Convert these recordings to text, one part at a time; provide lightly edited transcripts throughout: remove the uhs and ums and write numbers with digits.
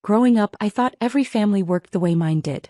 Growing up, I thought every family worked the way mine did.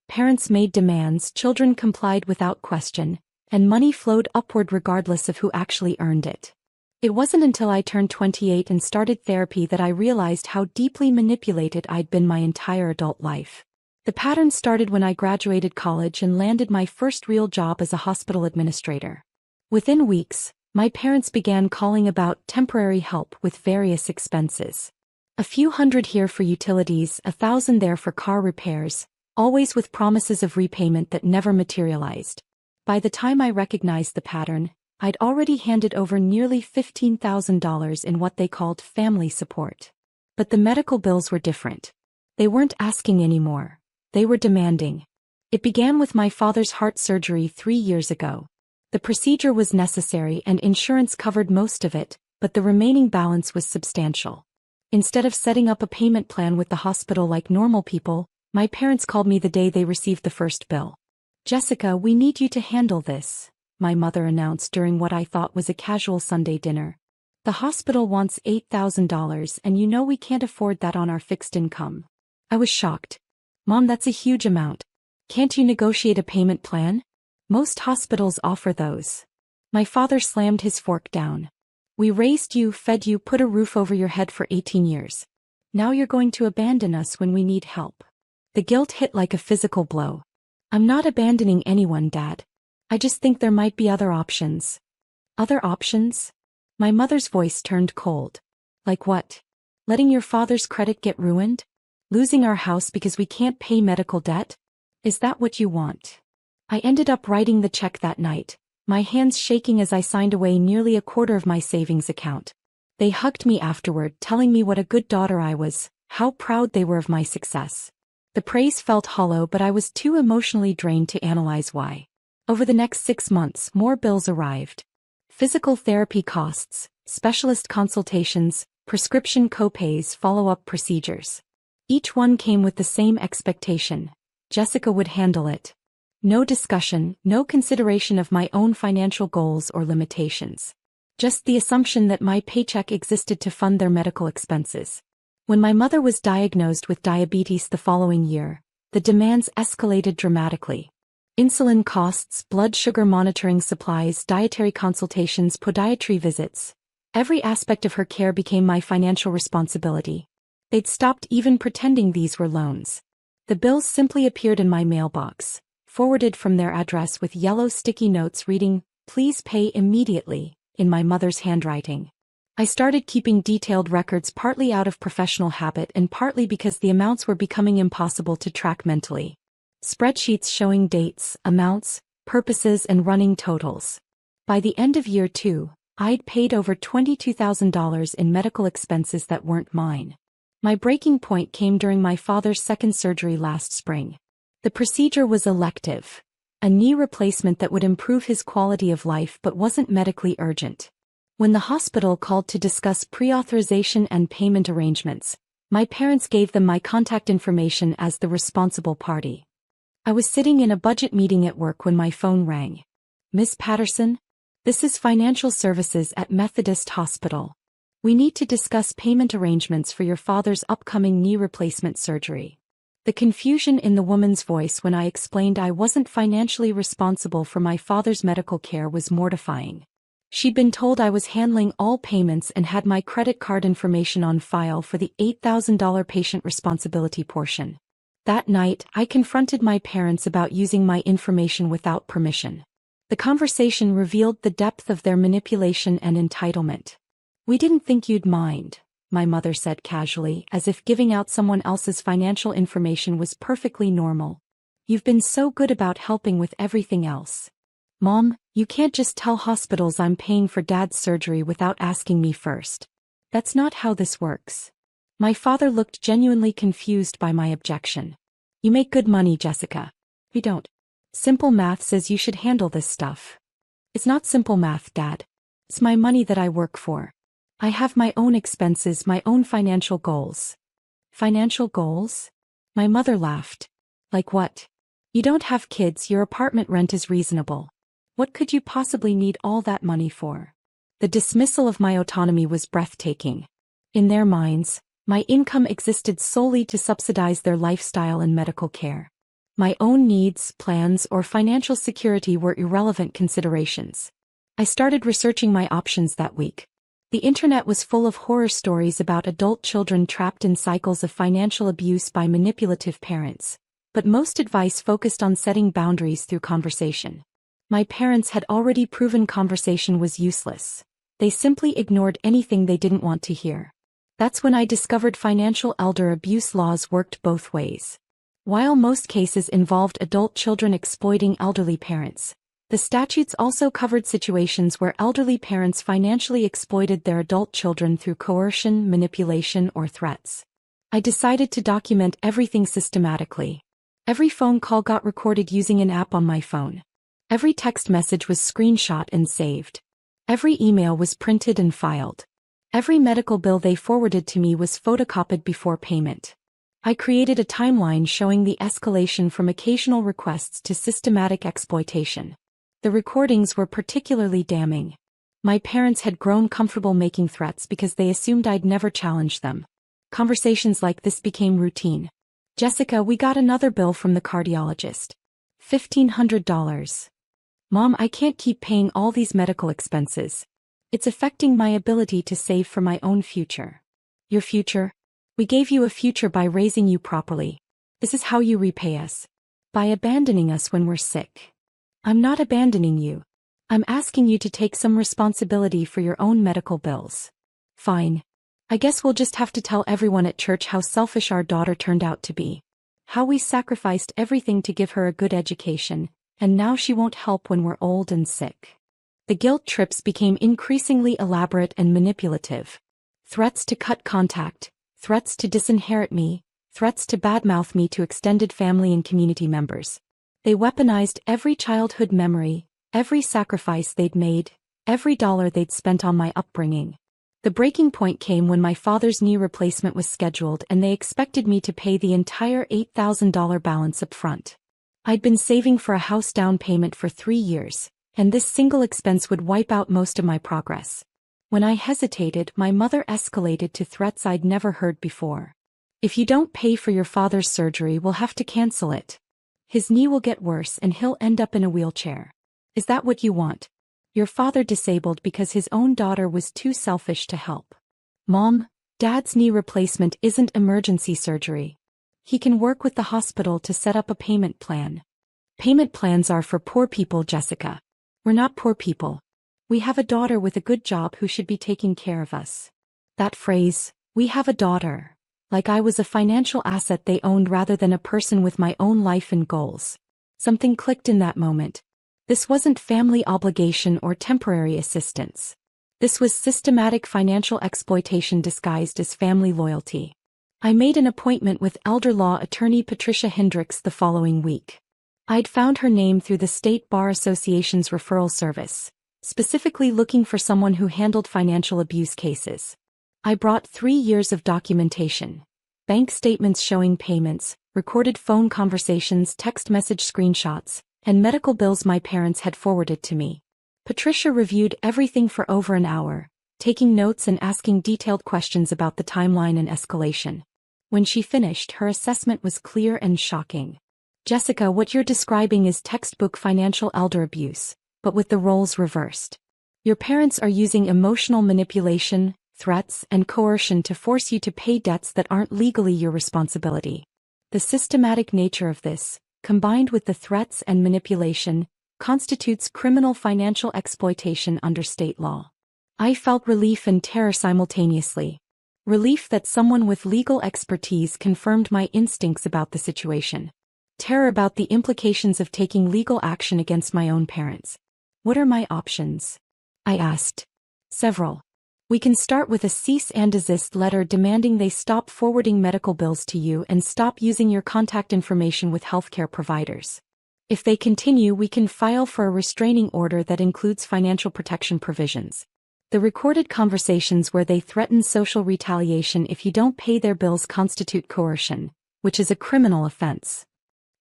Parents made demands, children complied without question, and money flowed upward regardless of who actually earned it. It wasn't until I turned 28 and started therapy that I realized how deeply manipulated I'd been my entire adult life. The pattern started when I graduated college and landed my first real job as a hospital administrator. Within weeks, my parents began calling about temporary help with various expenses. A few hundred here for utilities, 1,000 there for car repairs, always with promises of repayment that never materialized. By the time I recognized the pattern, I'd already handed over nearly $15,000 in what they called family support. But the medical bills were different. They weren't asking anymore. They were demanding. It began with my father's heart surgery 3 years ago. The procedure was necessary and insurance covered most of it, but the remaining balance was substantial. Instead of setting up a payment plan with the hospital like normal people, my parents called me the day they received the first bill. "Jessica, we need you to handle this," my mother announced during what I thought was a casual Sunday dinner. "The hospital wants $8,000 and you know we can't afford that on our fixed income." I was shocked. "Mom, that's a huge amount. Can't you negotiate a payment plan? Most hospitals offer those." My father slammed his fork down. "We raised you, fed you, put a roof over your head for 18 years. Now you're going to abandon us when we need help." The guilt hit like a physical blow. "I'm not abandoning anyone, Dad. I just think there might be other options." "Other options?" My mother's voice turned cold. "Like what? Letting your father's credit get ruined? Losing our house because we can't pay medical debt? Is that what you want?" I ended up writing the check that night, my hands shaking as I signed away nearly a quarter of my savings account. They hugged me afterward, telling me what a good daughter I was, how proud they were of my success. The praise felt hollow, but I was too emotionally drained to analyze why. Over the next 6 months, more bills arrived. Physical therapy costs, specialist consultations, prescription copays, follow-up procedures. Each one came with the same expectation: Jessica would handle it. No discussion, no consideration of my own financial goals or limitations. Just the assumption that my paycheck existed to fund their medical expenses. When my mother was diagnosed with diabetes the following year, the demands escalated dramatically. Insulin costs, blood sugar monitoring supplies, dietary consultations, podiatry visits. Every aspect of her care became my financial responsibility. They'd stopped even pretending these were loans. The bills simply appeared in my mailbox, forwarded from their address with yellow sticky notes reading, "Please pay immediately," in my mother's handwriting. I started keeping detailed records partly out of professional habit and partly because the amounts were becoming impossible to track mentally. Spreadsheets showing dates, amounts, purposes, and running totals. By the end of year 2, I'd paid over $22,000 in medical expenses that weren't mine. My breaking point came during my father's second surgery last spring. The procedure was elective, a knee replacement that would improve his quality of life but wasn't medically urgent. When the hospital called to discuss pre-authorization and payment arrangements, my parents gave them my contact information as the responsible party. I was sitting in a budget meeting at work when my phone rang. "Miss Patterson? This is Financial Services at Methodist Hospital. We need to discuss payment arrangements for your father's upcoming knee replacement surgery." The confusion in the woman's voice when I explained I wasn't financially responsible for my father's medical care was mortifying. She'd been told I was handling all payments and had my credit card information on file for the $8,000 patient responsibility portion. That night, I confronted my parents about using my information without permission. The conversation revealed the depth of their manipulation and entitlement. "We didn't think you'd mind," my mother said casually, as if giving out someone else's financial information was perfectly normal. "You've been so good about helping with everything else. Mom, you can't just tell hospitals I'm paying for Dad's surgery without asking me first. That's not how this works." My father looked genuinely confused by my objection. "You make good money, Jessica. We don't. Simple math says you should handle this stuff." "It's not simple math, Dad. It's my money that I work for. I have my own expenses, my own financial goals." "Financial goals?" My mother laughed. "Like what? You don't have kids, your apartment rent is reasonable. What could you possibly need all that money for?" The dismissal of my autonomy was breathtaking. In their minds, My income existed solely to subsidize their lifestyle and medical care. My own needs, plans, or financial security were irrelevant considerations. I started researching my options that week. The internet was full of horror stories about adult children trapped in cycles of financial abuse by manipulative parents, but most advice focused on setting boundaries through conversation. My parents had already proven conversation was useless. They simply ignored anything they didn't want to hear. That's when I discovered financial elder abuse laws worked both ways. While most cases involved adult children exploiting elderly parents, the statutes also covered situations where elderly parents financially exploited their adult children through coercion, manipulation, or threats. I decided to document everything systematically. Every phone call got recorded using an app on my phone. Every text message was screenshot and saved. Every email was printed and filed. Every medical bill they forwarded to me was photocopied before payment. I created a timeline showing the escalation from occasional requests to systematic exploitation. The recordings were particularly damning. My parents had grown comfortable making threats because they assumed I'd never challenge them. Conversations like this became routine. "Jessica, we got another bill from the cardiologist. $1,500. Mom, I can't keep paying all these medical expenses. It's affecting my ability to save for my own future." "Your future? We gave you a future by raising you properly. This is how you repay us. By abandoning us when we're sick." "I'm not abandoning you. I'm asking you to take some responsibility for your own medical bills." "Fine. I guess we'll just have to tell everyone at church how selfish our daughter turned out to be. How we sacrificed everything to give her a good education, and now she won't help when we're old and sick." The guilt trips became increasingly elaborate and manipulative. Threats to cut contact, threats to disinherit me, threats to badmouth me to extended family and community members. They weaponized every childhood memory, every sacrifice they'd made, every dollar they'd spent on my upbringing. The breaking point came when my father's knee replacement was scheduled and they expected me to pay the entire $8,000 balance up front. I'd been saving for a house down payment for 3 years, and this single expense would wipe out most of my progress. When I hesitated, my mother escalated to threats I'd never heard before. "If you don't pay for your father's surgery, we'll have to cancel it. His knee will get worse and he'll end up in a wheelchair. Is that what you want? Your father disabled because his own daughter was too selfish to help." "Mom, Dad's knee replacement isn't emergency surgery. He can work with the hospital to set up a payment plan." "Payment plans are for poor people, Jessica. We're not poor people. We have a daughter with a good job who should be taking care of us." That phrase, "we have a daughter," like I was a financial asset they owned rather than a person with my own life and goals. Something clicked in that moment. This wasn't family obligation or temporary assistance. This was systematic financial exploitation disguised as family loyalty. I made an appointment with elder law attorney Patricia Hendricks the following week. I'd found her name through the State Bar Association's referral service, specifically looking for someone who handled financial abuse cases. I brought 3 years of documentation, bank statements showing payments, recorded phone conversations, text message screenshots, and medical bills my parents had forwarded to me. Patricia reviewed everything for over an hour, taking notes and asking detailed questions about the timeline and escalation. When she finished, her assessment was clear and shocking. "Jessica, what you're describing is textbook financial elder abuse, but with the roles reversed. Your parents are using emotional manipulation, threats, and coercion to force you to pay debts that aren't legally your responsibility. The systematic nature of this, combined with the threats and manipulation, constitutes criminal financial exploitation under state law." I felt relief and terror simultaneously. Relief that someone with legal expertise confirmed my instincts about the situation. Terror about the implications of taking legal action against my own parents. "What are my options?" I asked. "Several. We can start with a cease and desist letter demanding they stop forwarding medical bills to you and stop using your contact information with healthcare providers. If they continue, we can file for a restraining order that includes financial protection provisions. The recorded conversations where they threaten social retaliation if you don't pay their bills constitute coercion, which is a criminal offense."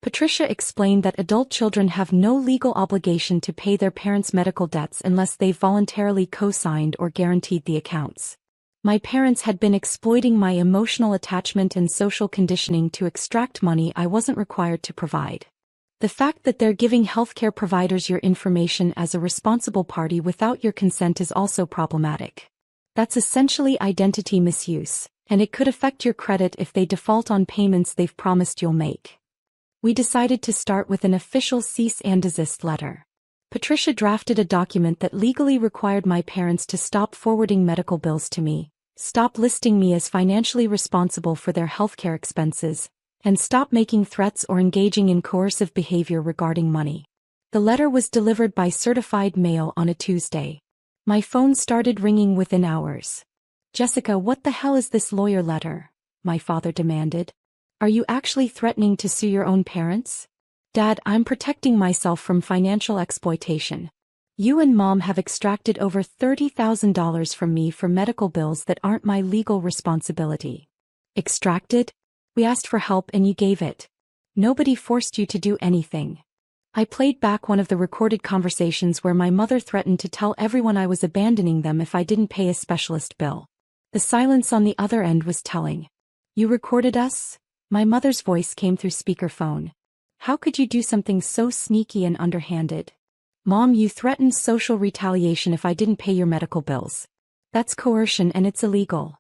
Patricia explained that adult children have no legal obligation to pay their parents' medical debts unless they've voluntarily co-signed or guaranteed the accounts. My parents had been exploiting my emotional attachment and social conditioning to extract money I wasn't required to provide. The fact that they're giving healthcare providers your information as a responsible party without your consent is also problematic. That's essentially identity misuse, and it could affect your credit if they default on payments they've promised you'll make. We decided to start with an official cease and desist letter. Patricia drafted a document that legally required my parents to stop forwarding medical bills to me, stop listing me as financially responsible for their healthcare expenses, and stop making threats or engaging in coercive behavior regarding money. The letter was delivered by certified mail on a Tuesday. My phone started ringing within hours. "Jessica, what the hell is this lawyer letter?" my father demanded. "Are you actually threatening to sue your own parents?" "Dad, I'm protecting myself from financial exploitation. You and Mom have extracted over $30,000 from me for medical bills that aren't my legal responsibility." "Extracted? We asked for help and you gave it. Nobody forced you to do anything." I played back one of the recorded conversations where my mother threatened to tell everyone I was abandoning them if I didn't pay a specialist bill. The silence on the other end was telling. "You recorded us?" My mother's voice came through speakerphone. "How could you do something so sneaky and underhanded?" "Mom, you threatened social retaliation if I didn't pay your medical bills. That's coercion and it's illegal."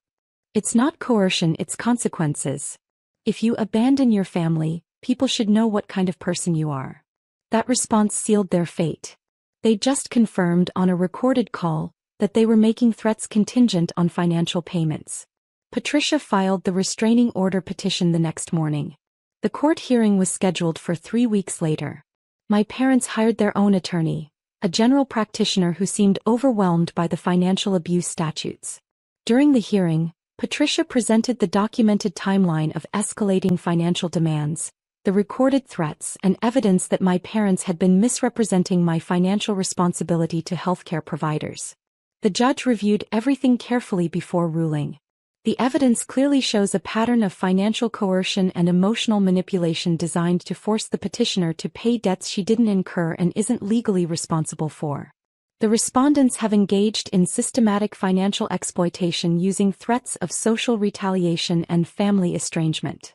"It's not coercion, it's consequences. If you abandon your family, people should know what kind of person you are." That response sealed their fate. They just confirmed on a recorded call that they were making threats contingent on financial payments. Patricia filed the restraining order petition the next morning. The court hearing was scheduled for 3 weeks later. My parents hired their own attorney, a general practitioner who seemed overwhelmed by the financial abuse statutes. During the hearing, Patricia presented the documented timeline of escalating financial demands, the recorded threats, and evidence that my parents had been misrepresenting my financial responsibility to healthcare providers. The judge reviewed everything carefully before ruling. The evidence clearly shows a pattern of financial coercion and emotional manipulation designed to force the petitioner to pay debts she didn't incur and isn't legally responsible for. The respondents have engaged in systematic financial exploitation using threats of social retaliation and family estrangement.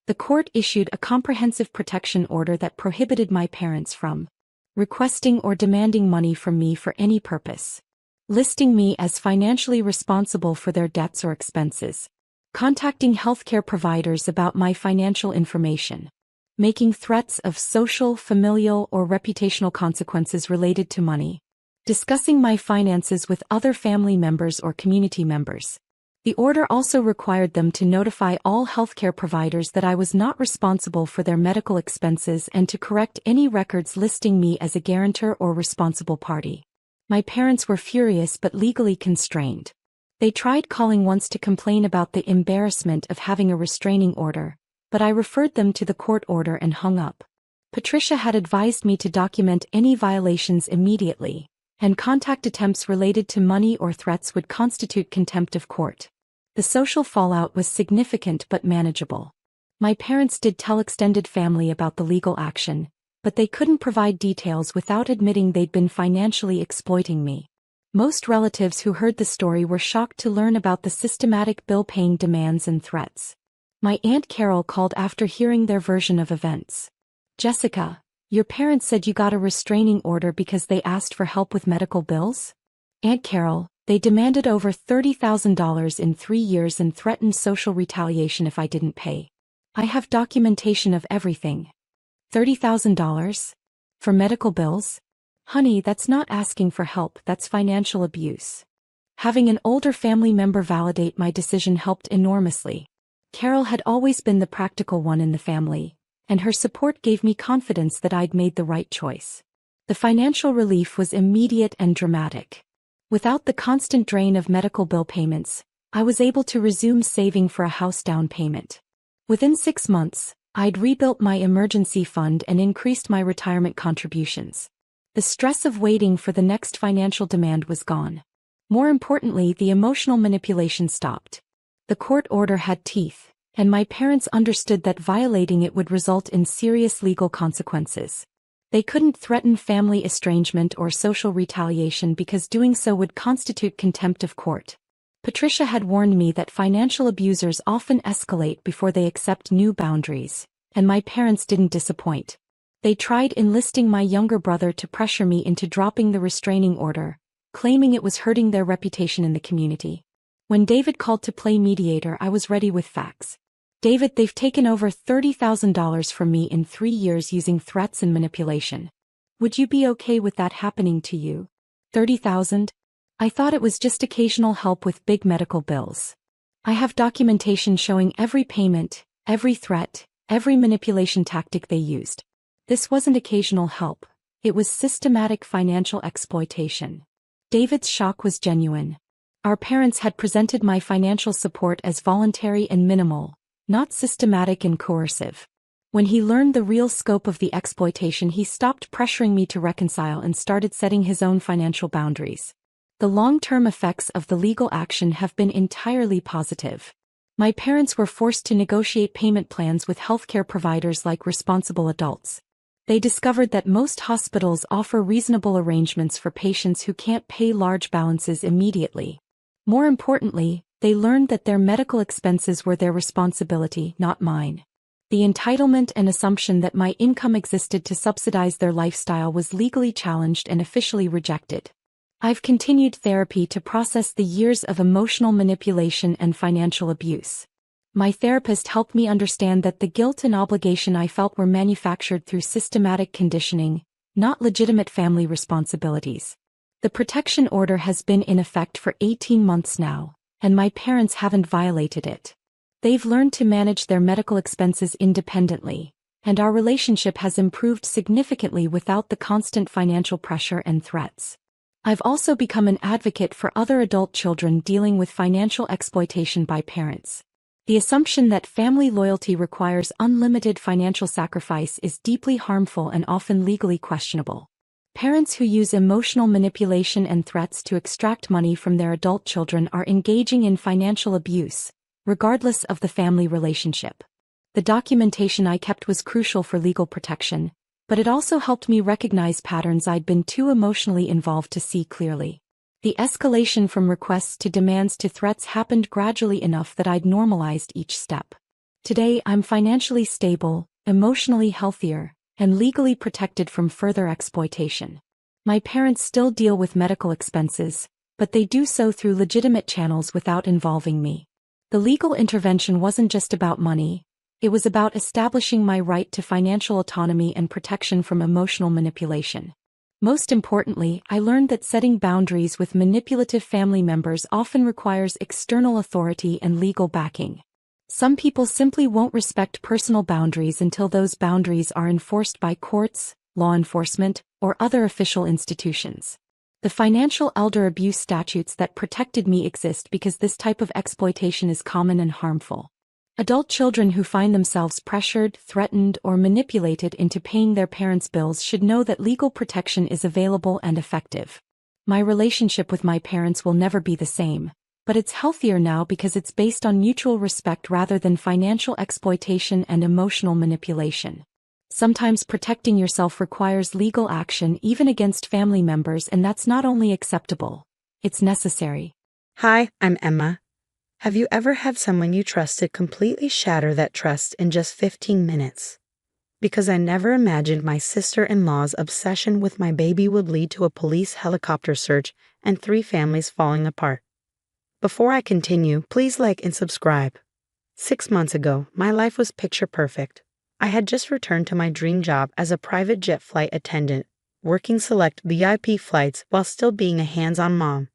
The court issued a comprehensive protection order that prohibited my parents from requesting or demanding money from me for any purpose, listing me as financially responsible for their debts or expenses, contacting healthcare providers about my financial information, making threats of social, familial, or reputational consequences related to money, discussing my finances with other family members or community members. The order also required them to notify all healthcare providers that I was not responsible for their medical expenses and to correct any records listing me as a guarantor or responsible party. My parents were furious but legally constrained. They tried calling once to complain about the embarrassment of having a restraining order, but I referred them to the court order and hung up. Patricia had advised me to document any violations immediately, and contact attempts related to money or threats would constitute contempt of court. The social fallout was significant but manageable. My parents did tell extended family about the legal action, but they couldn't provide details without admitting they'd been financially exploiting me. Most relatives who heard the story were shocked to learn about the systematic bill-paying demands and threats. My Aunt Carol called after hearing their version of events. "Jessica, your parents said you got a restraining order because they asked for help with medical bills?" "Aunt Carol, they demanded over $30,000 in 3 years and threatened social retaliation if I didn't pay. I have documentation of everything." $30,000? For medical bills? Honey, that's not asking for help, that's financial abuse. Having an older family member validate my decision helped enormously. Carol had always been the practical one in the family, and her support gave me confidence that I'd made the right choice. The financial relief was immediate and dramatic. Without the constant drain of medical bill payments, I was able to resume saving for a house down payment. Within 6 months, I'd rebuilt my emergency fund and increased my retirement contributions. The stress of waiting for the next financial demand was gone. More importantly, the emotional manipulation stopped. The court order had teeth, and my parents understood that violating it would result in serious legal consequences. They couldn't threaten family estrangement or social retaliation because doing so would constitute contempt of court. Patricia had warned me that financial abusers often escalate before they accept new boundaries, and my parents didn't disappoint. They tried enlisting my younger brother to pressure me into dropping the restraining order, claiming it was hurting their reputation in the community. When David called to play mediator, I was ready with facts. David, they've taken over $30,000 from me in 3 years using threats and manipulation. Would you be okay with that happening to you? 30,000? I thought it was just occasional help with big medical bills. I have documentation showing every payment, every threat, every manipulation tactic they used. This wasn't occasional help. It was systematic financial exploitation. David's shock was genuine. Our parents had presented my financial support as voluntary and minimal, not systematic and coercive. When he learned the real scope of the exploitation, he stopped pressuring me to reconcile and started setting his own financial boundaries. The long-term effects of the legal action have been entirely positive. My parents were forced to negotiate payment plans with healthcare providers like Responsible Adults. They discovered that most hospitals offer reasonable arrangements for patients who can't pay large balances immediately. More importantly, they learned that their medical expenses were their responsibility, not mine. The entitlement and assumption that my income existed to subsidize their lifestyle was legally challenged and officially rejected. I've continued therapy to process the years of emotional manipulation and financial abuse. My therapist helped me understand that the guilt and obligation I felt were manufactured through systematic conditioning, not legitimate family responsibilities. The protection order has been in effect for 18 months now, and my parents haven't violated it. They've learned to manage their medical expenses independently, and our relationship has improved significantly without the constant financial pressure and threats. I've also become an advocate for other adult children dealing with financial exploitation by parents. The assumption that family loyalty requires unlimited financial sacrifice is deeply harmful and often legally questionable. Parents who use emotional manipulation and threats to extract money from their adult children are engaging in financial abuse, regardless of the family relationship. The documentation I kept was crucial for legal protection, but it also helped me recognize patterns I'd been too emotionally involved to see clearly. The escalation from requests to demands to threats happened gradually enough that I'd normalized each step. Today I'm financially stable, emotionally healthier, and legally protected from further exploitation. My parents still deal with medical expenses, but they do so through legitimate channels without involving me. The legal intervention wasn't just about money, it was about establishing my right to financial autonomy and protection from emotional manipulation. Most importantly, I learned that setting boundaries with manipulative family members often requires external authority and legal backing. Some people simply won't respect personal boundaries until those boundaries are enforced by courts, law enforcement, or other official institutions. The financial elder abuse statutes that protected me exist because this type of exploitation is common and harmful. Adult children who find themselves pressured, threatened, or manipulated into paying their parents' bills should know that legal protection is available and effective. My relationship with my parents will never be the same, but it's healthier now because it's based on mutual respect rather than financial exploitation and emotional manipulation. Sometimes protecting yourself requires legal action even against family members, and that's not only acceptable, it's necessary. Hi, I'm Emma. Have you ever had someone you trusted completely shatter that trust in just 15 minutes? Because I never imagined my sister-in-law's obsession with my baby would lead to a police helicopter search and 3 families falling apart. Before I continue, please like and subscribe. 6 months ago, my life was picture perfect. I had just returned to my dream job as a private jet flight attendant, working select VIP flights while still being a hands-on mom.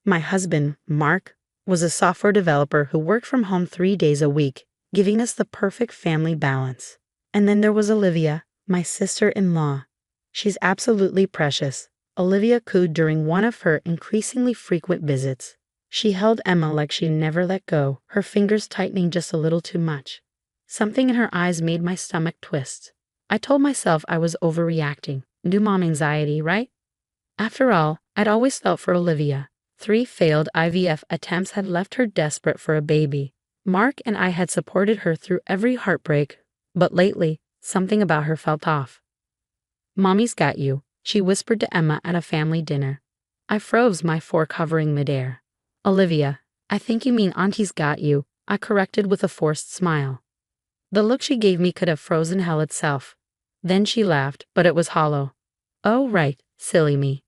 My husband, Mark, was a software developer who worked from home 3 days a week, giving us the perfect family balance. And then there was Olivia, my sister-in-law. She's absolutely precious. Olivia cooed during one of her increasingly frequent visits. She held Emma like she'd never let go, her fingers tightening just a little too much. Something in her eyes made my stomach twist. I told myself I was overreacting. New mom anxiety, right? After all, I'd always felt for Olivia. 3 failed IVF attempts had left her desperate for a baby. Mark and I had supported her through every heartbreak, but lately, something about her felt off. "Mommy's got you," she whispered to Emma at a family dinner. I froze, my fork hovering midair. "Olivia, I think you mean Auntie's got you, I corrected with a forced smile. The look she gave me could have frozen hell itself. Then she laughed, but it was hollow. Oh, right, silly me.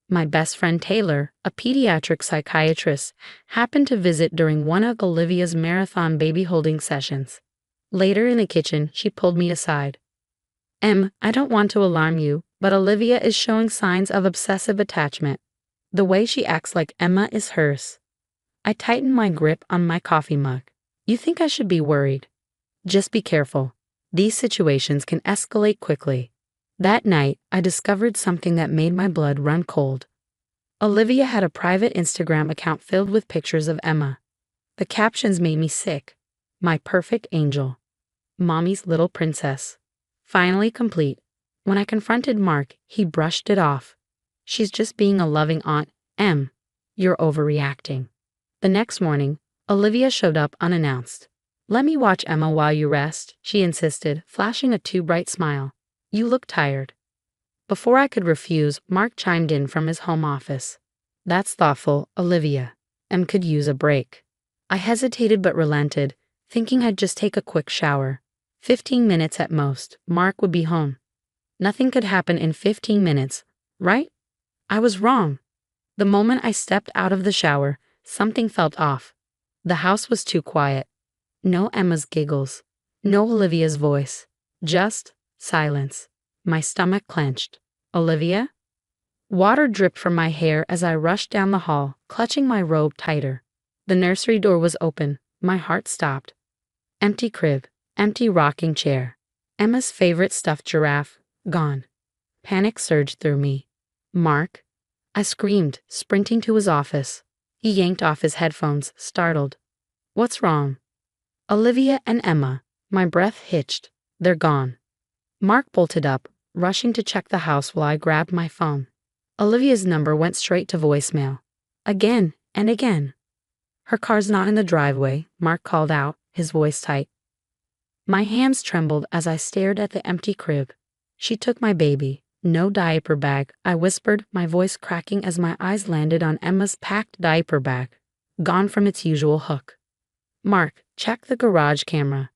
My best friend Taylor, a pediatric psychiatrist, happened to visit during one of Olivia's marathon baby-holding sessions. Later in the kitchen, she pulled me aside. I don't want to alarm you, but Olivia is showing signs of obsessive attachment. The way she acts like Emma is hers. I tightened my grip on my coffee mug. You think I should be worried? Just be careful. These situations can escalate quickly. That night, I discovered something that made my blood run cold. Olivia had a private Instagram account filled with pictures of Emma. The captions made me sick. My perfect angel. Mommy's little princess. Finally complete. When I confronted Mark, he brushed it off. She's just being a loving aunt, Em. You're overreacting. The next morning, Olivia showed up unannounced. Let me watch Emma while you rest, she insisted, flashing a too bright smile. You look tired. Before I could refuse, Mark chimed in from his home office. That's thoughtful, Olivia. Em could use a break. I hesitated but relented, thinking I'd just take a quick shower. 15 minutes at most, Mark would be home. Nothing could happen in 15 minutes, right? I was wrong. The moment I stepped out of the shower, something felt off. The house was too quiet. No Emma's giggles. No Olivia's voice. Just silence. My stomach clenched. Olivia? Water dripped from my hair as I rushed down the hall, clutching my robe tighter. The nursery door was open. My heart stopped. Empty crib. Empty rocking chair. Emma's favorite stuffed giraffe. Gone. Panic surged through me. Mark? I screamed, sprinting to his office. He yanked off his headphones, startled. What's wrong? Olivia and Emma. My breath hitched. They're gone. Mark bolted up, rushing to check the house while I grabbed my phone. Olivia's number went straight to voicemail. Again and again. Her car's not in the driveway, Mark called out, his voice tight. My hands trembled as I stared at the empty crib. She took my baby. No diaper bag, I whispered, my voice cracking as my eyes landed on Emma's packed diaper bag, gone from its usual hook. Mark, check the garage camera.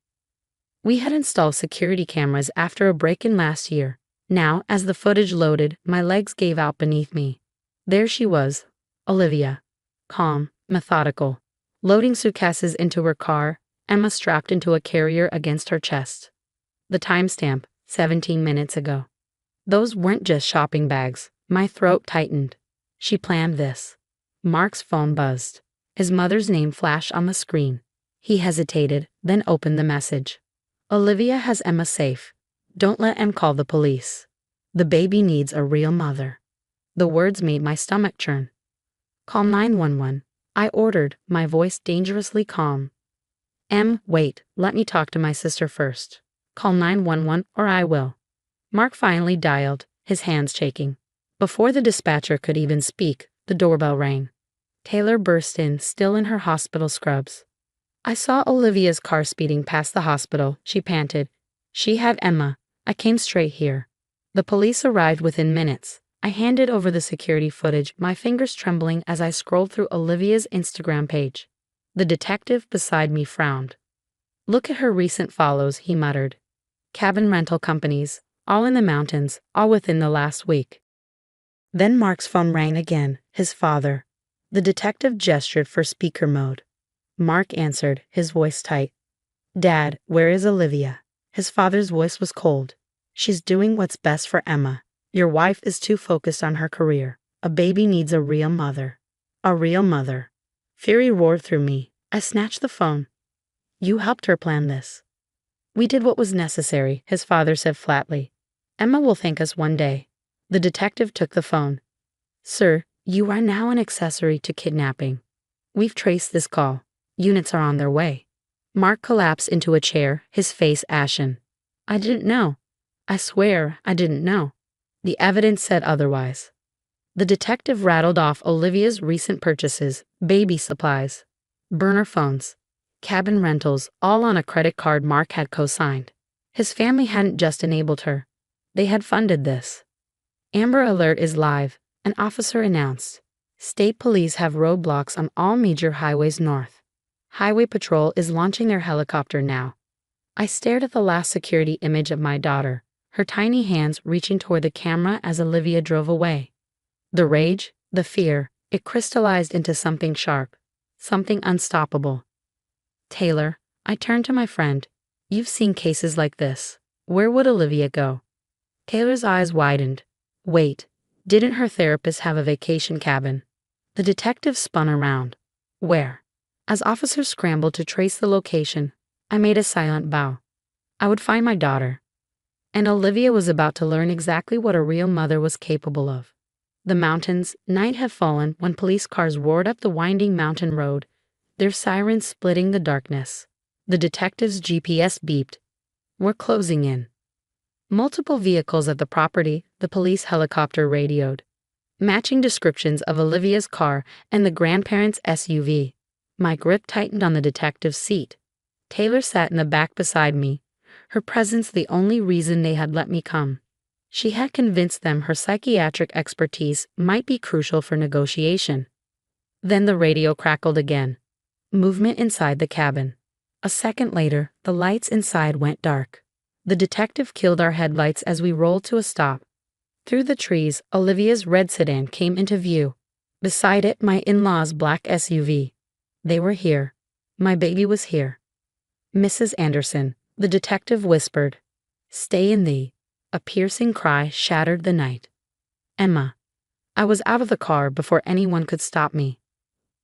We had installed security cameras after a break-in last year. Now, as the footage loaded, my legs gave out beneath me. There she was, Olivia. Calm, methodical. Loading suitcases into her car, Emma strapped into a carrier against her chest. The timestamp, 17 minutes ago. Those weren't just shopping bags. My throat tightened. She planned this. Mark's phone buzzed. His mother's name flashed on the screen. He hesitated, then opened the message. Olivia has Emma safe. Don't let Em call the police. The baby needs a real mother. The words made my stomach churn. Call 911. I ordered, my voice dangerously calm. Em, wait, let me talk to my sister first. Call 911 or I will. Mark finally dialed, his hands shaking. Before the dispatcher could even speak, the doorbell rang. Taylor burst in, still in her hospital scrubs. I saw Olivia's car speeding past the hospital, she panted. She had Emma. I came straight here. The police arrived within minutes. I handed over the security footage, my fingers trembling as I scrolled through Olivia's Instagram page. The detective beside me frowned. Look at her recent follows, he muttered. Cabin rental companies. All in the mountains, all within the last week. Then Mark's phone rang again, his father. The detective gestured for speaker mode. Mark answered, his voice tight. Dad, where is Olivia? His father's voice was cold. She's doing what's best for Emma. Your wife is too focused on her career. A baby needs a real mother. A real mother. Fury roared through me. I snatched the phone. You helped her plan this. We did what was necessary, his father said flatly. Emma will thank us one day. The detective took the phone. Sir, you are now an accessory to kidnapping. We've traced this call. Units are on their way. Mark collapsed into a chair, his face ashen. I didn't know. I swear I didn't know. The evidence said otherwise. The detective rattled off Olivia's recent purchases, baby supplies, burner phones, cabin rentals, all on a credit card Mark had co-signed. His family hadn't just enabled her. They had funded this. Amber Alert is live, an officer announced. State police have roadblocks on all major highways north. Highway Patrol is launching their helicopter now. I stared at the last security image of my daughter, her tiny hands reaching toward the camera as Olivia drove away. The rage, the fear, it crystallized into something sharp, something unstoppable. Taylor, I turned to my friend. You've seen cases like this. Where would Olivia go? Taylor's eyes widened. Wait, didn't her therapist have a vacation cabin? The detective spun around. Where? As officers scrambled to trace the location, I made a silent bow. I would find my daughter. And Olivia was about to learn exactly what a real mother was capable of. The mountains, night had fallen when police cars roared up the winding mountain road, their sirens splitting the darkness. The detective's GPS beeped. We're closing in. Multiple vehicles at the property, the police helicopter radioed. Matching descriptions of Olivia's car and the grandparents' SUV. My grip tightened on the detective's seat. Taylor sat in the back beside me, her presence the only reason they had let me come. She had convinced them her psychiatric expertise might be crucial for negotiation. Then the radio crackled again. Movement inside the cabin. A second later, the lights inside went dark. The detective killed our headlights as we rolled to a stop. Through the trees, Olivia's red sedan came into view. Beside it, my in-laws' black SUV. They were here. My baby was here. Mrs. Anderson, the detective whispered. Stay in thee. A piercing cry shattered the night. Emma. I was out of the car before anyone could stop me.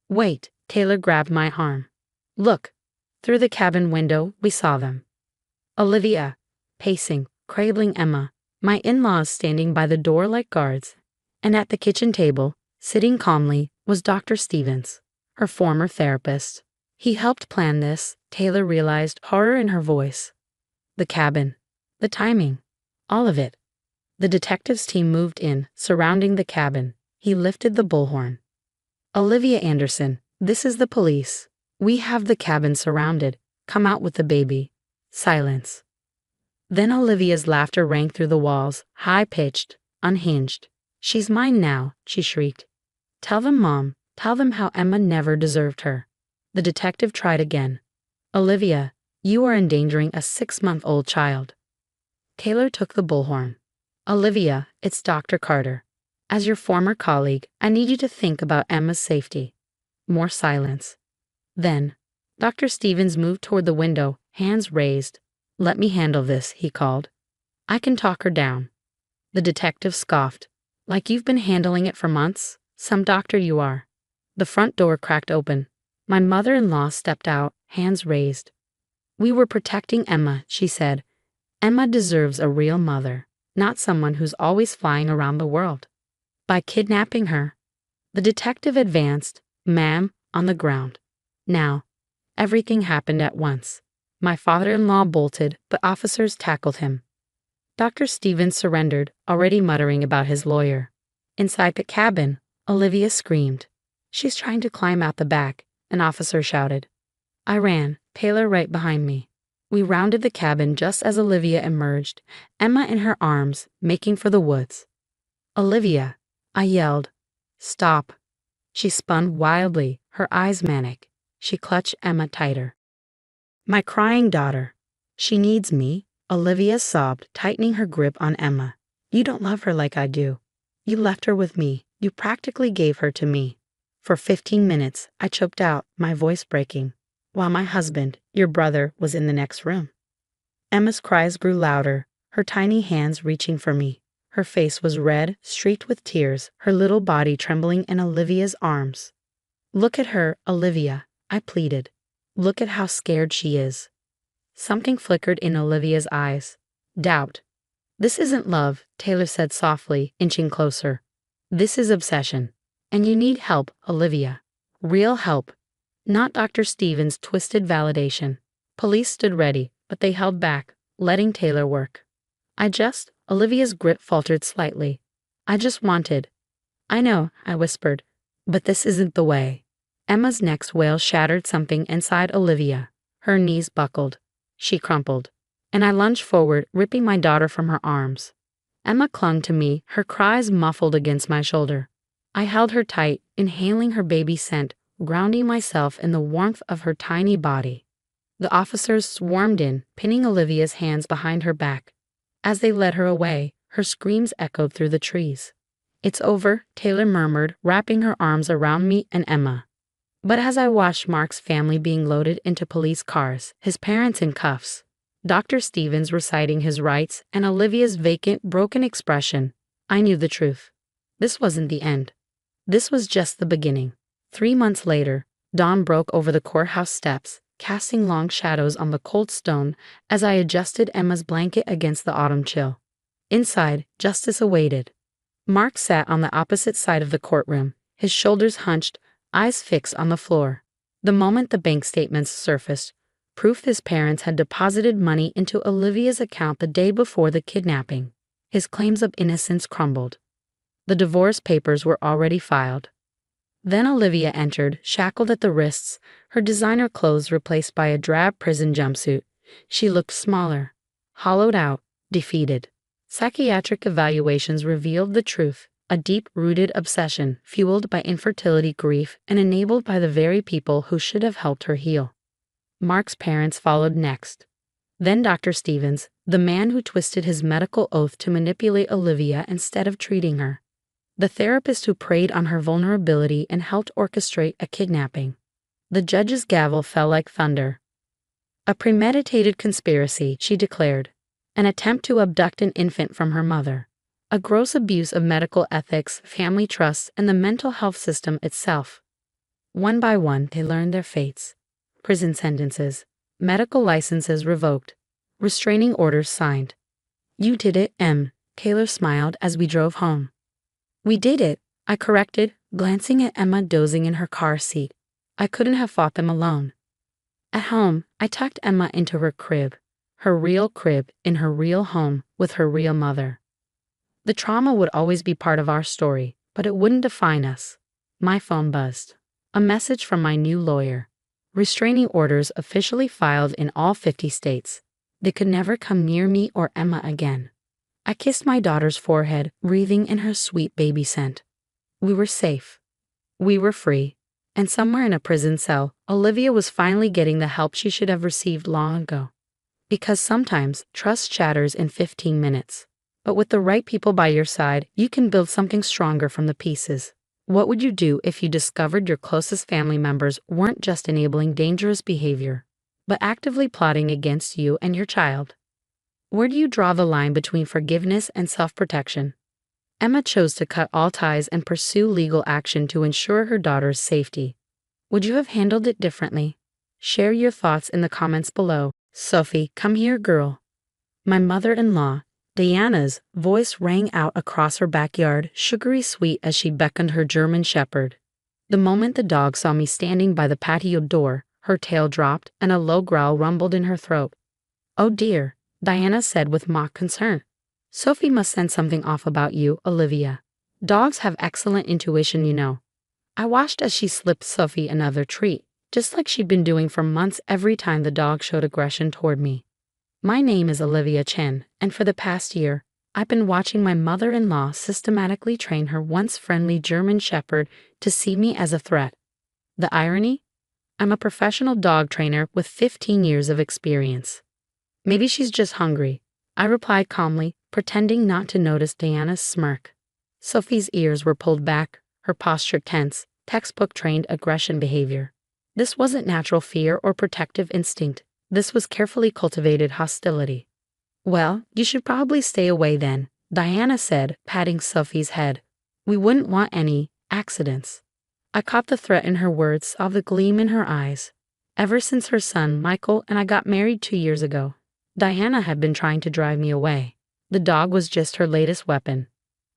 Wait, Taylor grabbed my arm. Look. Through the cabin window, we saw them. Olivia, pacing, cradling Emma, my in-laws standing by the door like guards. And at the kitchen table, sitting calmly, was Dr. Stevens, her former therapist. He helped plan this, Taylor realized, horror in her voice. The cabin. The timing. All of it. The detective's team moved in, surrounding the cabin. He lifted the bullhorn. Olivia Anderson, this is the police. We have the cabin surrounded. Come out with the baby. Silence. Then Olivia's laughter rang through the walls, high-pitched, unhinged. She's mine now, she shrieked. Tell them, Mom. Tell them how Emma never deserved her. The detective tried again. Olivia, you are endangering a 6-month-old child. Taylor took the bullhorn. Olivia, it's Dr. Carter. As your former colleague, I need you to think about Emma's safety. More silence. Then, Dr. Stevens moved toward the window, hands raised. Let me handle this, he called. I can talk her down. The detective scoffed. Like you've been handling it for months? Some doctor you are. The front door cracked open. My mother-in-law stepped out, hands raised. We were protecting Emma, she said. Emma deserves a real mother, not someone who's always flying around the world. By kidnapping her. The detective advanced, ma'am, on the ground. Now, everything happened at once. My father-in-law bolted, but officers tackled him. Dr. Stevens surrendered, already muttering about his lawyer. Inside the cabin, Olivia screamed. She's trying to climb out the back, an officer shouted. I ran, Taylor right behind me. We rounded the cabin just as Olivia emerged, Emma in her arms, making for the woods. Olivia, I yelled. Stop. She spun wildly, her eyes manic. She clutched Emma tighter. My crying daughter. She needs me, Olivia sobbed, tightening her grip on Emma. You don't love her like I do. You left her with me. You practically gave her to me. For 15 minutes, I choked out, my voice breaking, while my husband, your brother, was in the next room. Emma's cries grew louder, her tiny hands reaching for me. Her face was red, streaked with tears, her little body trembling in Olivia's arms. Look at her, Olivia, I pleaded. Look at how scared she is. Something flickered in Olivia's eyes. Doubt. This isn't love, Taylor said softly, inching closer. This is obsession. And you need help, Olivia. Real help. Not Dr. Stevens' twisted validation. Police stood ready, but they held back, letting Taylor work. Olivia's grip faltered slightly. I just wanted. I know, I whispered, but this isn't the way. Emma's next wail shattered something inside Olivia. Her knees buckled. She crumpled. And I lunged forward, ripping my daughter from her arms. Emma clung to me, her cries muffled against my shoulder. I held her tight, inhaling her baby scent, grounding myself in the warmth of her tiny body. The officers swarmed in, pinning Olivia's hands behind her back. As they led her away, her screams echoed through the trees. "It's over," Taylor murmured, wrapping her arms around me and Emma. But as I watched Mark's family being loaded into police cars, his parents in cuffs, Dr. Stevens reciting his rights, and Olivia's vacant, broken expression, I knew the truth. This wasn't the end. This was just the beginning. 3 months later, dawn broke over the courthouse steps, casting long shadows on the cold stone as I adjusted Emma's blanket against the autumn chill. Inside, justice awaited. Mark sat on the opposite side of the courtroom, his shoulders hunched, eyes fixed on the floor. The moment the bank statements surfaced, proof his parents had deposited money into Olivia's account the day before the kidnapping, his claims of innocence crumbled. The divorce papers were already filed. Then Olivia entered, shackled at the wrists, her designer clothes replaced by a drab prison jumpsuit. She looked smaller, hollowed out, defeated. Psychiatric evaluations revealed the truth, a deep-rooted obsession fueled by infertility grief and enabled by the very people who should have helped her heal. Mark's parents followed next. Then Dr. Stevens, the man who twisted his medical oath to manipulate Olivia instead of treating her. The therapist who preyed on her vulnerability and helped orchestrate a kidnapping. The judge's gavel fell like thunder. "A premeditated conspiracy," she declared. "An attempt to abduct an infant from her mother. A gross abuse of medical ethics, family trust, and the mental health system itself." One by one, they learned their fates. Prison sentences, medical licenses revoked, restraining orders signed. "You did it, Em," Taylor smiled as we drove home. "We did it," I corrected, glancing at Emma dozing in her car seat. I couldn't have fought them alone. At home, I tucked Emma into her crib in her real home with her real mother. The trauma would always be part of our story, but it wouldn't define us. My phone buzzed. A message from my new lawyer. Restraining orders officially filed in all 50 states. They could never come near me or Emma again. I kissed my daughter's forehead, breathing in her sweet baby scent. We were safe. We were free. And somewhere in a prison cell, Olivia was finally getting the help she should have received long ago. Because sometimes, trust shatters in 15 minutes. But with the right people by your side, you can build something stronger from the pieces. What would you do if you discovered your closest family members weren't just enabling dangerous behavior, but actively plotting against you and your child? Where do you draw the line between forgiveness and self-protection? Emma chose to cut all ties and pursue legal action to ensure her daughter's safety. Would you have handled it differently? Share your thoughts in the comments below. "Sophie, come here, girl." My mother-in-law, Diana's voice rang out across her backyard, sugary sweet as she beckoned her German shepherd. The moment the dog saw me standing by the patio door, her tail dropped and a low growl rumbled in her throat. "Oh dear," Diana said with mock concern. "Sophie must sense something off about you, Olivia. Dogs have excellent intuition, you know." I watched as she slipped Sophie another treat, just like she'd been doing for months every time the dog showed aggression toward me. My name is Olivia Chen, and for the past year, I've been watching my mother-in-law systematically train her once friendly German shepherd to see me as a threat. The irony? I'm a professional dog trainer with 15 years of experience. "Maybe she's just hungry," I replied calmly, pretending not to notice Diana's smirk. Sophie's ears were pulled back, her posture tense, textbook-trained aggression behavior. This wasn't natural fear or protective instinct. This was carefully cultivated hostility. "Well, you should probably stay away then," Diana said, patting Sophie's head. "We wouldn't want any accidents." I caught the threat in her words, saw the gleam in her eyes. Ever since her son, Michael, and I got married 2 years ago, Diana had been trying to drive me away. The dog was just her latest weapon.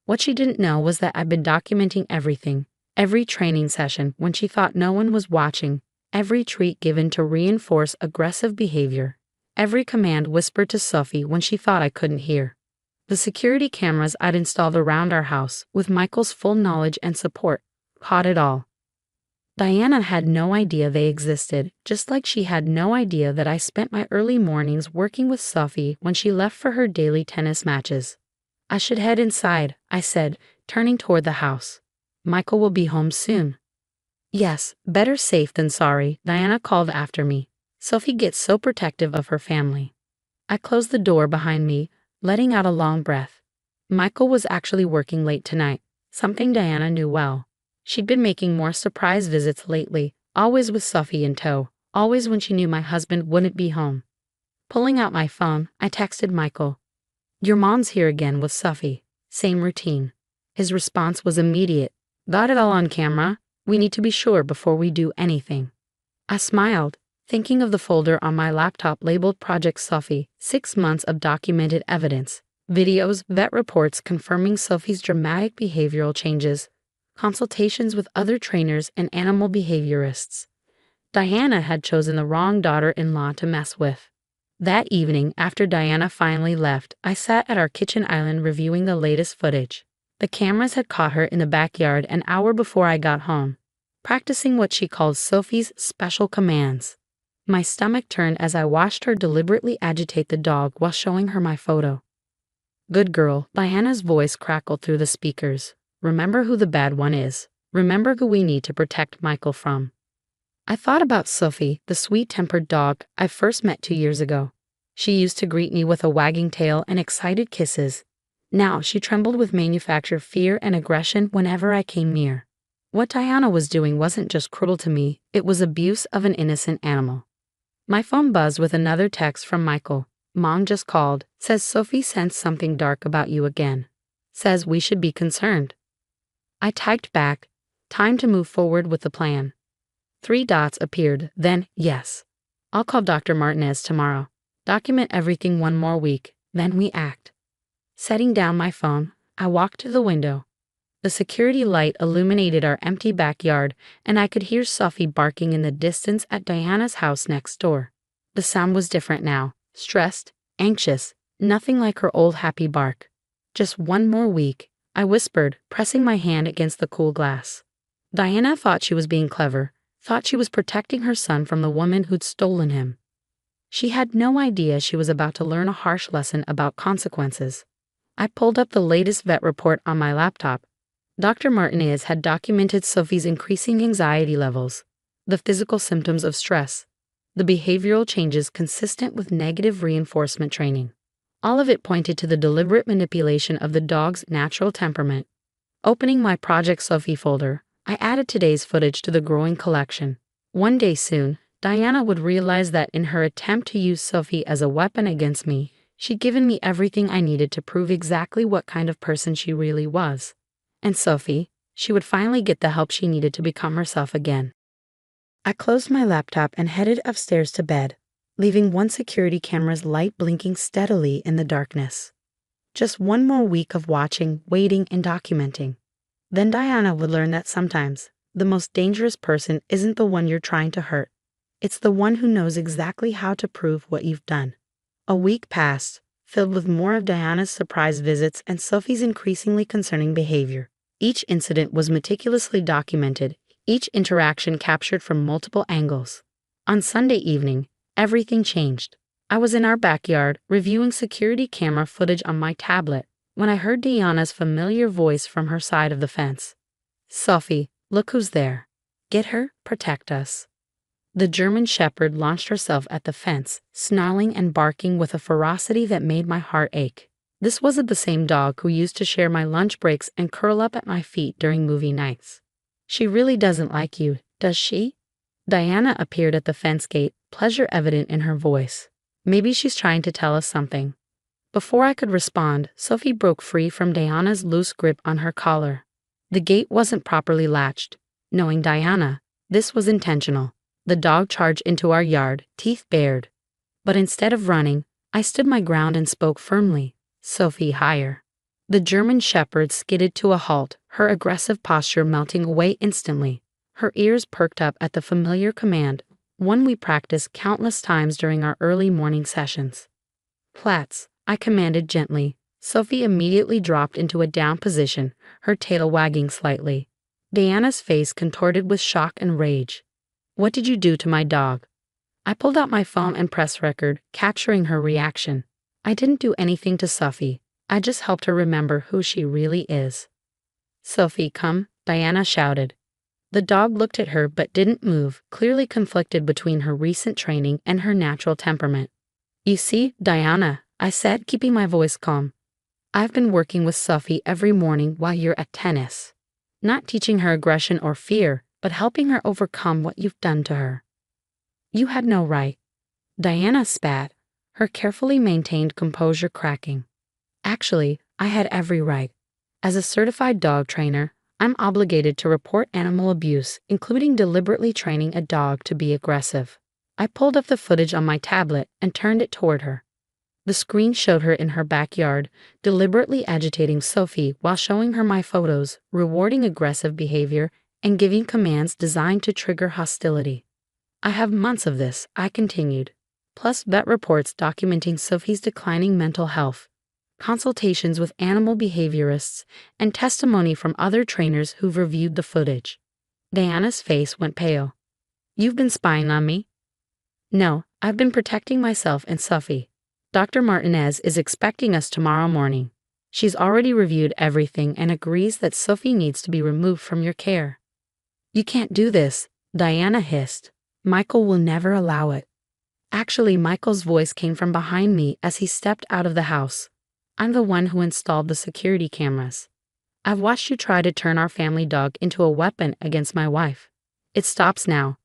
What she didn't know was that I'd been documenting everything, every training session when she thought no one was watching, every treat given to reinforce aggressive behavior, every command whispered to Sophie when she thought I couldn't hear. The security cameras I'd installed around our house, with Michael's full knowledge and support, caught it all. Diana had no idea they existed, just like she had no idea that I spent my early mornings working with Sophie when she left for her daily tennis matches. "I should head inside," I said, turning toward the house. Michael will be home soon. Yes, better safe than sorry, Diana called after me. Sophie gets so protective of her family. I closed the door behind me, letting out a long breath. Michael was actually working late tonight, something Diana knew well. She'd been making more surprise visits lately, always with Sophie in tow, always when she knew my husband wouldn't be home. Pulling out my phone, I texted Michael. "Your mom's here again with Sophie." Same routine. His response was immediate. "Got it all on camera? We need to be sure before we do anything." I smiled, thinking of the folder on my laptop labeled Project Sophie, 6 months of documented evidence, videos, vet reports confirming Sophie's dramatic behavioral changes, consultations with other trainers and animal behaviorists. Diana had chosen the wrong daughter-in-law to mess with. That evening, after Diana finally left, I sat at our kitchen island reviewing the latest footage. The cameras had caught her in the backyard an hour before I got home, practicing what she calls Sophie's special commands. My stomach turned as I watched her deliberately agitate the dog while showing her my photo. "Good girl," Diana's voice crackled through the speakers. "Remember who the bad one is. Remember who we need to protect Michael from." I thought about Sophie, the sweet-tempered dog I first met 2 years ago. She used to greet me with a wagging tail and excited kisses. Now she trembled with manufactured fear and aggression whenever I came near. What Diana was doing wasn't just cruel to me, it was abuse of an innocent animal. My phone buzzed with another text from Michael. "Mom just called, says Sophie sensed something dark about you again. Says we should be concerned." I typed back, "Time to move forward with the plan." 3 dots appeared, then, "Yes. I'll call Dr. Martinez tomorrow. Document everything 1 more week, then we act." Setting down my phone, I walked to the window. The security light illuminated our empty backyard, and I could hear Sophie barking in the distance at Diana's house next door. The sound was different now, stressed, anxious, nothing like her old happy bark. "Just 1 more week," I whispered, pressing my hand against the cool glass. Diana thought she was being clever, thought she was protecting her son from the woman who'd stolen him. She had no idea she was about to learn a harsh lesson about consequences. I pulled up the latest vet report on my laptop. Dr. Martinez had documented Sophie's increasing anxiety levels, the physical symptoms of stress, the behavioral changes consistent with negative reinforcement training. All of it pointed to the deliberate manipulation of the dog's natural temperament. Opening my Project Sophie folder, I added today's footage to the growing collection. One day soon, Diana would realize that in her attempt to use Sophie as a weapon against me, she'd given me everything I needed to prove exactly what kind of person she really was. And Sophie, she would finally get the help she needed to become herself again. I closed my laptop and headed upstairs to bed, leaving one security camera's light blinking steadily in the darkness. Just 1 more week of watching, waiting, and documenting. Then Diana would learn that sometimes, the most dangerous person isn't the one you're trying to hurt. It's the one who knows exactly how to prove what you've done. A week passed, filled with more of Diana's surprise visits and Sophie's increasingly concerning behavior. Each incident was meticulously documented, each interaction captured from multiple angles. On Sunday evening, everything changed. I was in our backyard, reviewing security camera footage on my tablet, when I heard Diana's familiar voice from her side of the fence. "Sophie, look who's there. Get her, protect us." The German Shepherd launched herself at the fence, snarling and barking with a ferocity that made my heart ache. This wasn't the same dog who used to share my lunch breaks and curl up at my feet during movie nights. "She really doesn't like you, does she?" Diana appeared at the fence gate, pleasure evident in her voice. "Maybe she's trying to tell us something." Before I could respond, Sophie broke free from Diana's loose grip on her collar. The gate wasn't properly latched. Knowing Diana, this was intentional. The dog charged into our yard, teeth bared. But instead of running, I stood my ground and spoke firmly. "Sophie, higher." The German Shepherd skidded to a halt, her aggressive posture melting away instantly. Her ears perked up at the familiar command, one we practiced countless times during our early morning sessions. "Plats," I commanded gently. Sophie immediately dropped into a down position, her tail wagging slightly. Diana's face contorted with shock and rage. "What did you do to my dog?" I pulled out my phone and press record, capturing her reaction. "I didn't do anything to Sophie. I just helped her remember who she really is." "Sophie, come," Diana shouted. The dog looked at her but didn't move, clearly conflicted between her recent training and her natural temperament. You see, Diana, I said, keeping my voice calm. I've been working with Sophie every morning while you're at tennis. Not teaching her aggression or fear, but helping her overcome what you've done to her. You had no right. Diana spat, her carefully maintained composure cracking. Actually, I had every right. As a certified dog trainer, I'm obligated to report animal abuse, including deliberately training a dog to be aggressive. I pulled up the footage on my tablet and turned it toward her. The screen showed her in her backyard, deliberately agitating Sophie while showing her my photos, rewarding aggressive behavior, and giving commands designed to trigger hostility. I have months of this, I continued, plus vet reports documenting Sophie's declining mental health, consultations with animal behaviorists, and testimony from other trainers who've reviewed the footage. Diana's face went pale. You've been spying on me? No, I've been protecting myself and Sophie. Dr. Martinez is expecting us tomorrow morning. She's already reviewed everything and agrees that Sophie needs to be removed from your care. You can't do this, Diana hissed. Michael will never allow it. Actually, Michael's voice came from behind me as he stepped out of the house. I'm the one who installed the security cameras. I've watched you try to turn our family dog into a weapon against my wife. It stops now.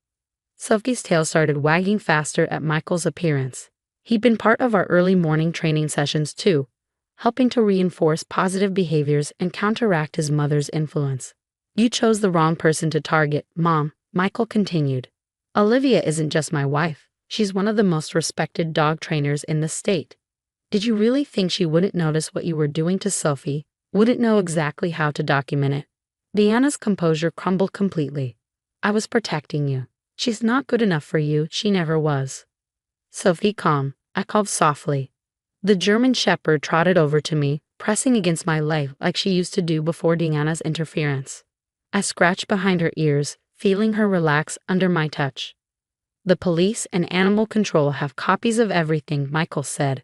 Sophie's tail started wagging faster at Michael's appearance. He'd been part of our early morning training sessions too, helping to reinforce positive behaviors and counteract his mother's influence. You chose the wrong person to target, Mom, Michael continued. Olivia isn't just my wife. She's one of the most respected dog trainers in the state. Did you really think she wouldn't notice what you were doing to Sophie, wouldn't know exactly how to document it? Diana's composure crumbled completely. I was protecting you. She's not good enough for you, she never was. Sophie, calm, I called softly. The German Shepherd trotted over to me, pressing against my leg like she used to do before Diana's interference. I scratched behind her ears, feeling her relax under my touch. The police and animal control have copies of everything, Michael said.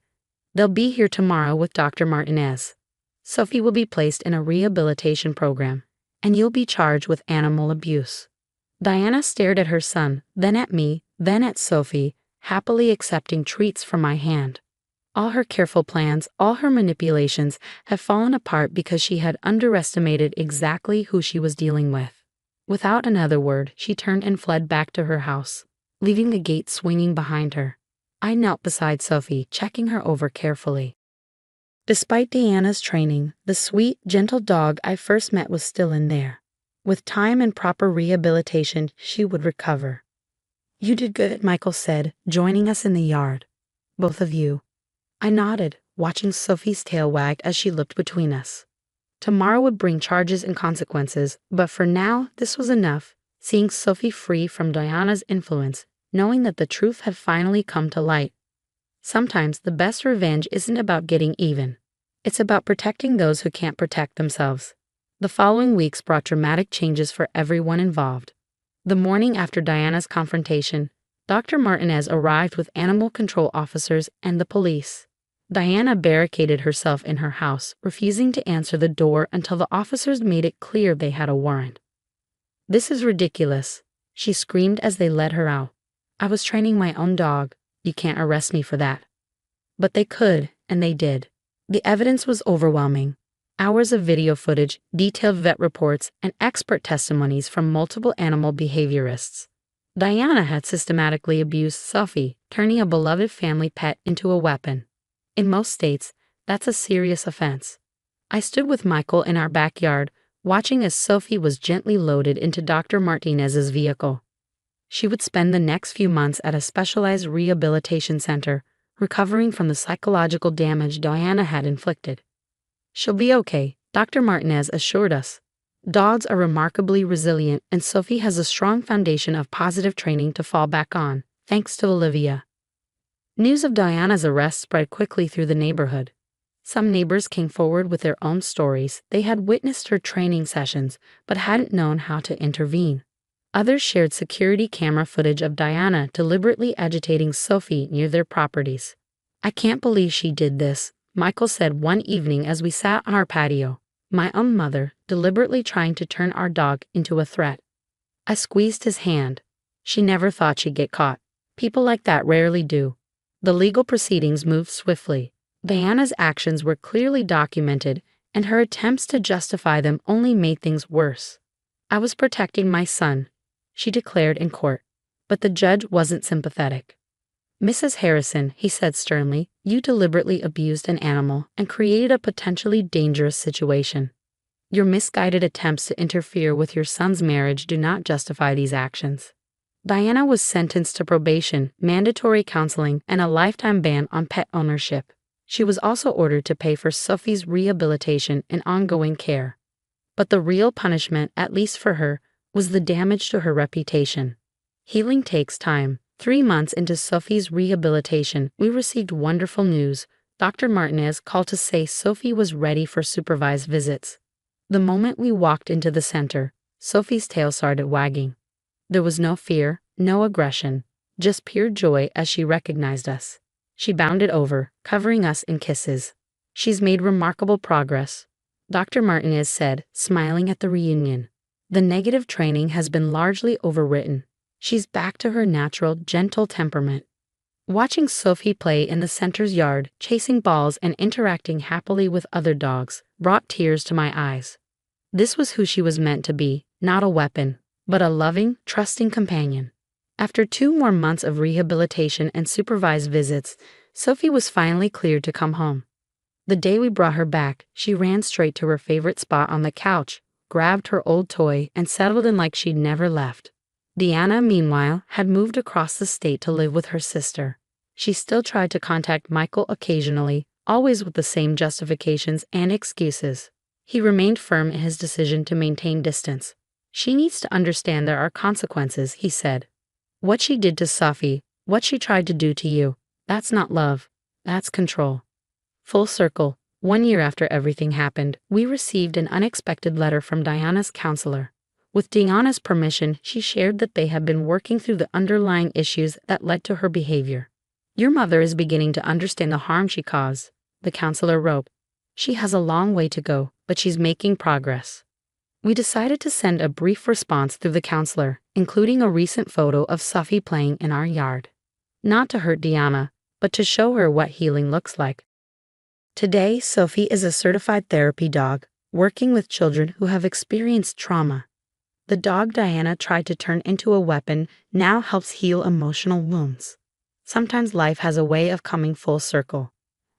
They'll be here tomorrow with Dr. Martinez. Sophie will be placed in a rehabilitation program, and you'll be charged with animal abuse. Diana stared at her son, then at me, then at Sophie, happily accepting treats from my hand. All her careful plans, all her manipulations had fallen apart because she had underestimated exactly who she was dealing with. Without another word, she turned and fled back to her house, leaving the gate swinging behind her. I knelt beside Sophie, checking her over carefully. Despite Diana's training, the sweet, gentle dog I first met was still in there. With time and proper rehabilitation, she would recover. You did good, Michael said, joining us in the yard. Both of you. I nodded, watching Sophie's tail wag as she looked between us. Tomorrow would bring charges and consequences, but for now, this was enough, seeing Sophie free from Diana's influence, knowing that the truth had finally come to light. Sometimes the best revenge isn't about getting even. It's about protecting those who can't protect themselves. The following weeks brought dramatic changes for everyone involved. The morning after Diana's confrontation, Dr. Martinez arrived with animal control officers and the police. Diana barricaded herself in her house, refusing to answer the door until the officers made it clear they had a warrant. This is ridiculous, she screamed as they led her out. I was training my own dog. You can't arrest me for that. But they could, and they did. The evidence was overwhelming. Hours of video footage, detailed vet reports, and expert testimonies from multiple animal behaviorists. Diana had systematically abused Sophie, turning a beloved family pet into a weapon. In most states, that's a serious offense. I stood with Michael in our backyard, watching as Sophie was gently loaded into Dr. Martinez's vehicle. She would spend the next few months at a specialized rehabilitation center, recovering from the psychological damage Diana had inflicted. She'll be okay, Dr. Martinez assured us. Dogs are remarkably resilient, and Sophie has a strong foundation of positive training to fall back on, thanks to Olivia. News of Diana's arrest spread quickly through the neighborhood. Some neighbors came forward with their own stories. They had witnessed her training sessions, but hadn't known how to intervene. Others shared security camera footage of Diana deliberately agitating Sophie near their properties. I can't believe she did this, Michael said one evening as we sat on our patio. My own mother, deliberately trying to turn our dog into a threat. I squeezed his hand. She never thought she'd get caught. People like that rarely do. The legal proceedings moved swiftly. Diana's actions were clearly documented, and her attempts to justify them only made things worse. I was protecting my son, she declared in court, but the judge wasn't sympathetic. Mrs. Harrison, he said sternly, you deliberately abused an animal and created a potentially dangerous situation. Your misguided attempts to interfere with your son's marriage do not justify these actions. Diana was sentenced to probation, mandatory counseling, and a lifetime ban on pet ownership. She was also ordered to pay for Sophie's rehabilitation and ongoing care. But the real punishment, at least for her, was the damage to her reputation. Healing takes time. 3 months into Sophie's rehabilitation, we received wonderful news. Dr. Martinez called to say Sophie was ready for supervised visits. The moment we walked into the center, Sophie's tail started wagging. There was no fear, no aggression, just pure joy as she recognized us. She bounded over, covering us in kisses. She's made remarkable progress, Dr. Martinez said, smiling at the reunion. The negative training has been largely overwritten. She's back to her natural, gentle temperament. Watching Sophie play in the center's yard, chasing balls and interacting happily with other dogs, brought tears to my eyes. This was who she was meant to be, not a weapon, but a loving, trusting companion. After 2 more months of rehabilitation and supervised visits, Sophie was finally cleared to come home. The day we brought her back, she ran straight to her favorite spot on the couch, grabbed her old toy, and settled in like she'd never left. Diana, meanwhile, had moved across the state to live with her sister. She still tried to contact Michael occasionally, always with the same justifications and excuses. He remained firm in his decision to maintain distance. She needs to understand there are consequences, he said. What she did to Sophie, what she tried to do to you, that's not love, that's control. Full circle, 1 year after everything happened, we received an unexpected letter from Diana's counselor. With Diana's permission, she shared that they had been working through the underlying issues that led to her behavior. Your mother is beginning to understand the harm she caused, the counselor wrote. She has a long way to go, but she's making progress. We decided to send a brief response through the counselor, including a recent photo of Sophie playing in our yard. Not to hurt Diana, but to show her what healing looks like. Today, Sophie is a certified therapy dog, working with children who have experienced trauma. The dog Diana tried to turn into a weapon now helps heal emotional wounds. Sometimes life has a way of coming full circle.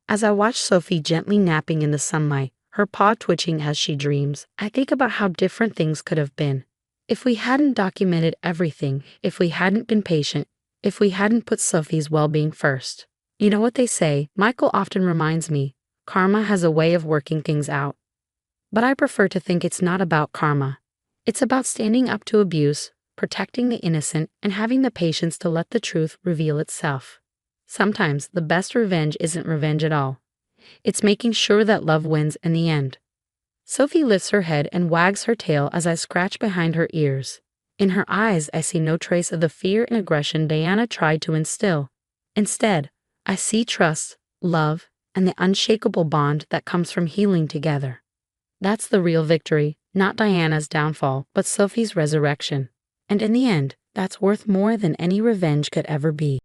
As I watch Sophie gently napping in the sunlight, her paw twitching as she dreams, I think about how different things could have been. If we hadn't documented everything, if we hadn't been patient, if we hadn't put Sophie's well-being first. You know what they say, Michael often reminds me, karma has a way of working things out. But I prefer to think it's not about karma. It's about standing up to abuse, protecting the innocent, and having the patience to let the truth reveal itself. Sometimes the best revenge isn't revenge at all. It's making sure that love wins in the end. Sophie lifts her head and wags her tail as I scratch behind her ears. In her eyes, I see no trace of the fear and aggression Diana tried to instill. Instead, I see trust, love, and the unshakable bond that comes from healing together. That's the real victory, not Diana's downfall, but Sophie's resurrection. And in the end, that's worth more than any revenge could ever be.